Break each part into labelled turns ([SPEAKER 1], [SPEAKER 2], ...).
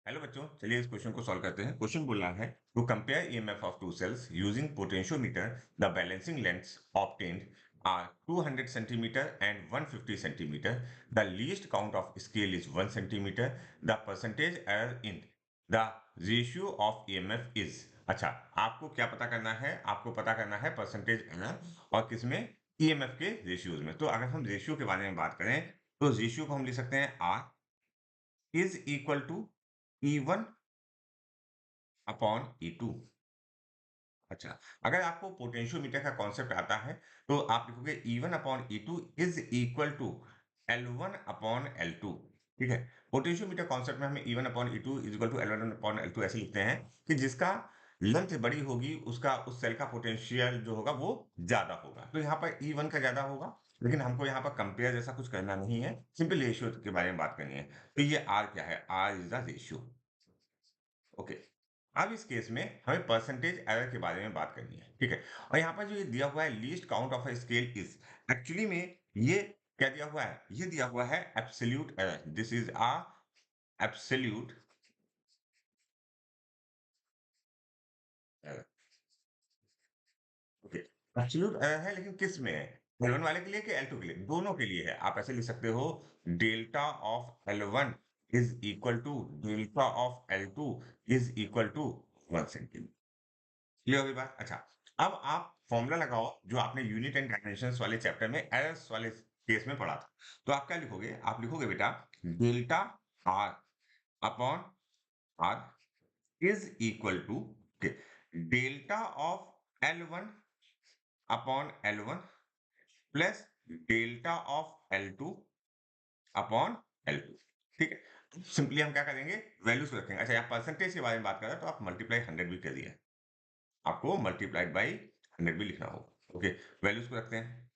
[SPEAKER 1] Hello बच्चों, चलिए इस क्वेश्चन को सॉल्व करते हैं। क्वेश्चन बोला है to compare EMF of two cells using potentiometer the balancing lengths obtained are 200 centimetre and 150 centimetre. The least count of scale is 1 centimetre. The percentage error in the ratio of EMF is. अच्छा, आपको क्या पता करना है? आपको पता करना है परसेंटेज एरर और किसमें? ईएमएफ के रेशियोज में। तो अगर हम रेशियो के बारे में बात करें तो रेशियो को हम लिख सकते हैं R is equal to E1 upon E2। अच्छा, अगर आपको पोटेंशियोमीटर का कॉन्सेप्ट आता है तो आप लिखोगे E1 upon E2 is equal to L1 upon L2। ठीक है, पोटेंशियोमीटर कॉन्सेप्ट में हमें E1 upon E2 is equal to L1 upon L2 ऐसे लिखते हैं कि जिसका लेंथ बड़ी होगी उसका उस सेल का पोटेंशियल जो होगा वो ज्यादा होगा। तो यहाँ पर E1 का ज्यादा होगा, लेकिन हमको यहाँ पर कंपेयर जैसा कुछ करना नहीं है, सिंपल रेशियो के बारे में बात करनी है। तो ये R क्या है? R is the ratio. Okay, अब इस केस में हमें परसेंटेज एरर के बारे में बात करनी है। ठीक है, और यहाँ पर जो ये दिया हुआ है least count of a scale is, actually में ये क्या दिया हुआ है? ये दिया हुआ है absolute error. This is a absolute error. Okay, absolute error है, लेकिन किस में है? L1 वाले के लिए कि L2 के लिए? दोनों के लिए है। आप ऐसे लिख सकते हो delta of L1 is equal to delta of L2 is equal to 1 centimetre. Clear होगी बात? अच्छा, अब आप फॉर्मूला लगाओ जो आपने यूनिट एंड डायमेंशंस वाले चैप्टर में एरर्स वाले केस में पढ़ा था। तो आप क्या लिखोगे? आप लिखोगे बेटा delta R upon R is equal to delta of L1 upon L1 plus delta of L2 upon L2। ठीक है, सिंपली हम क्या करेंगे? वैल्यूज को रखेंगे। अच्छा, यहाँ परसेंटेज के बारे में बात कर रहे हैं तो आप मल्टीप्लाई 100 भी कर दिए, आपको मल्टीप्लाइड बाई 100 भी लिखना होगा। ओके, वैल्यूज को रखते हैं।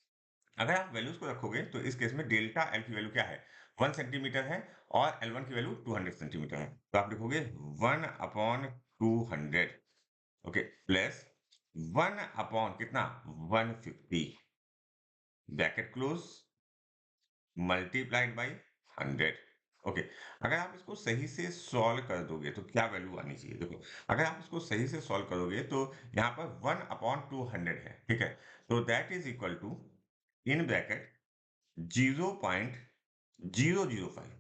[SPEAKER 1] अगर आप वैल्यूज को रखोगे तो इस केस में डेल्टा एल की वैल्यू क्या है? 1 सेंटीमीटर है और L1 की वैल्यू 200 सेंटीमीटर है। तो आप लिखोगे 1 अपॉन 200, ओके, प्लस 1 अपॉन कितना? 150 bracket close multiplied by 100। Okay, अगर आप इसको सही से सॉल्व कर दोगे तो क्या वैल्यू आनी चाहिए? देखो, अगर आप इसको सही से सॉल्व करोगे तो यहाँ पर 1 अपॉन 200 है। ठीक है, तो that is equal to in bracket 0.005।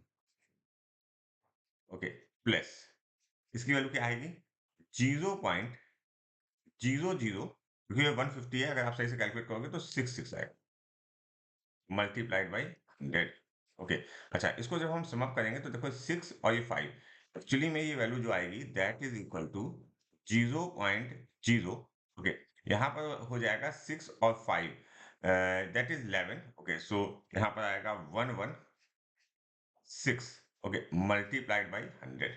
[SPEAKER 1] Okay, plus इसकी वैल्यू क्या आएगी? 0.00, क्योंकि ये 150 है, अगर आप सही से कैलकुलेट करोगे तो 66 आएगा मल्टीप्लाइड बाई 100। ओके, अच्छा, इसको जब हम सम अप करेंगे तो देखो 6 और ये 5, एक्चुअली में ये वैल्यू जो आएगी that is equal to 0.0। Okay, यहाँ पर हो जाएगा 6 और 5, दैट इज 11। ओके, सो यहाँ पर आएगा 116। Okay, multiplied by 100।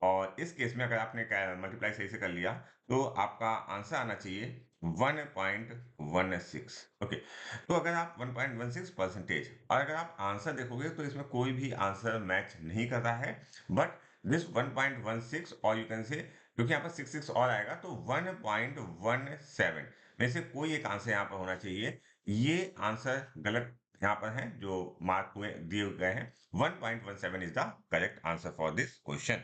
[SPEAKER 1] और इस केस में अगर आपने मल्टीप्लाई सही से कर लिया तो आपका आंसर आना चाहिए 1.16। ओके, तो अगर आप 1.16 परसेंटेज, और अगर आप आंसर देखोगे तो इसमें कोई भी आंसर मैच नहीं कर रहा है, बट दिस 1.16 और यू कैन से, क्योंकि यहाँ पर 66 और आएगा तो 1.17 में से कोई एक आंसर यहाँ पर होना चाहिए। ये आंसर गलत यहाँ पर है जो मार्क हुए दिए गए हैं। 1.17 is the correct answer for this question.